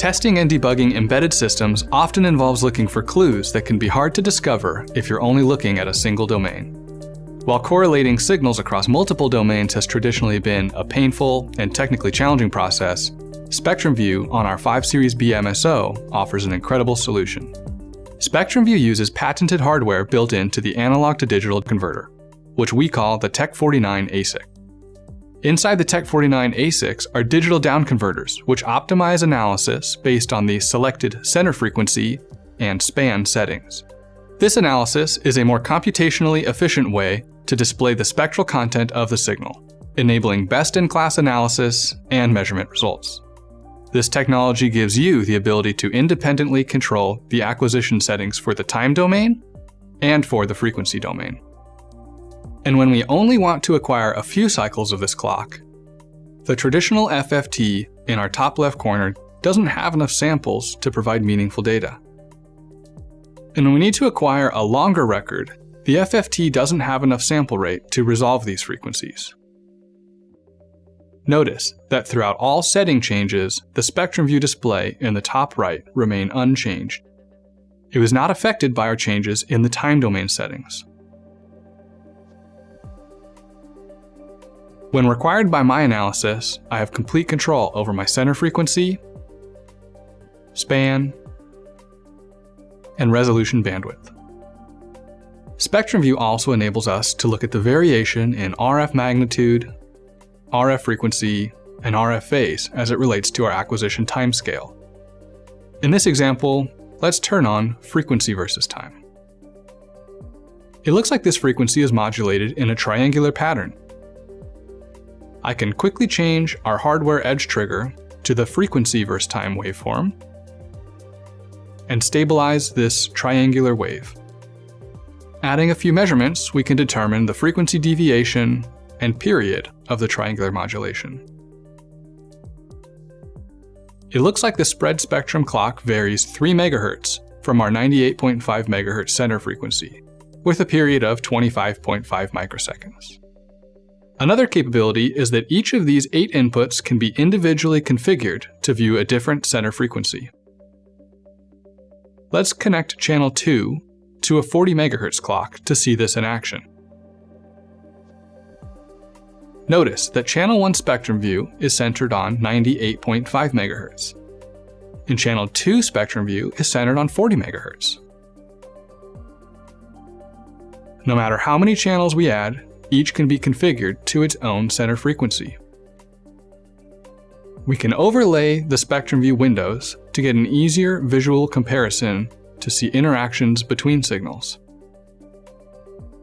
Testing and debugging embedded systems often involves looking for clues that can be hard to discover if you're only looking at a single domain. While correlating signals across multiple domains has traditionally been a painful and technically challenging process, SpectrumView on our 5 Series B MSO offers an incredible solution. SpectrumView uses patented hardware built into the analog-to-digital converter, which we call the Tech49 ASIC. Inside the Tech49 ASICs are digital down converters, which optimize analysis based on the selected center frequency and span settings. This analysis is a more computationally efficient way to display the spectral content of the signal, enabling best-in-class analysis and measurement results. This technology gives you the ability to independently control the acquisition settings for the time domain and for the frequency domain. And when we only want to acquire a few cycles of this clock, the traditional FFT in our top left corner doesn't have enough samples to provide meaningful data. And when we need to acquire a longer record, the FFT doesn't have enough sample rate to resolve these frequencies. Notice that throughout all setting changes, the SpectrumView display in the top right remain unchanged. It was not affected by our changes in the time domain settings. When required by my analysis, I have complete control over my center frequency, span, and resolution bandwidth. SpectrumView also enables us to look at the variation in RF magnitude, RF frequency, and RF phase as it relates to our acquisition timescale. In this example, let's turn on frequency versus time. It looks like this frequency is modulated in a triangular pattern. I can quickly change our hardware edge trigger to the frequency versus time waveform and stabilize this triangular wave. Adding a few measurements, we can determine the frequency deviation and period of the triangular modulation. It looks like the spread spectrum clock varies 3 MHz from our 98.5 MHz center frequency, with a period of 25.5 microseconds. Another capability is that each of these 8 inputs can be individually configured to view a different center frequency. Let's connect channel 2 to a 40 MHz clock to see this in action. Notice that channel 1 SpectrumView is centered on 98.5 MHz, and channel 2 SpectrumView is centered on 40 MHz. No matter how many channels we add, each can be configured to its own center frequency. We can overlay the SpectrumView windows to get an easier visual comparison to see interactions between signals.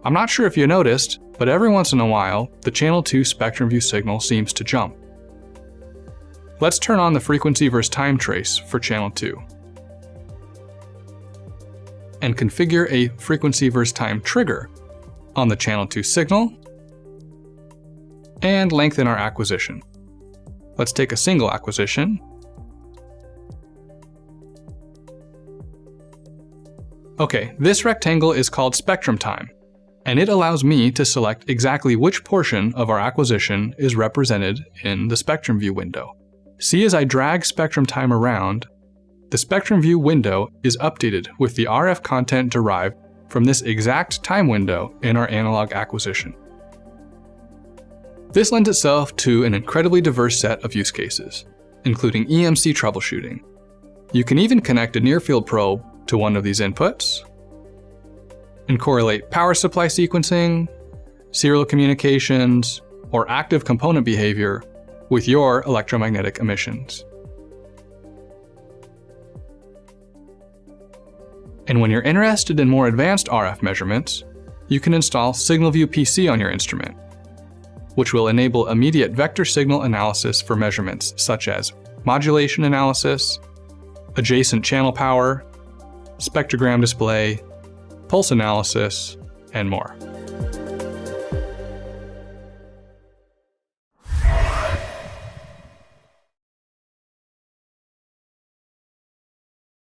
I'm not sure if you noticed, but every once in a while, the channel 2 SpectrumView signal seems to jump. Let's turn on the frequency versus time trace for channel 2 and configure a frequency versus time trigger on the channel 2 signal and lengthen our acquisition. Let's take a single acquisition. Okay, this rectangle is called spectrum time, and it allows me to select exactly which portion of our acquisition is represented in the SpectrumView window. See, as I drag spectrum time around, the SpectrumView window is updated with the RF content derived from this exact time window in our analog acquisition. This lends itself to an incredibly diverse set of use cases, including EMC troubleshooting. You can even connect a near-field probe to one of these inputs and correlate power supply sequencing, serial communications, or active component behavior with your electromagnetic emissions. And when you're interested in more advanced RF measurements, you can install SignalView PC on your instrument, which will enable immediate vector signal analysis for measurements such as modulation analysis, adjacent channel power, spectrogram display, pulse analysis, and more.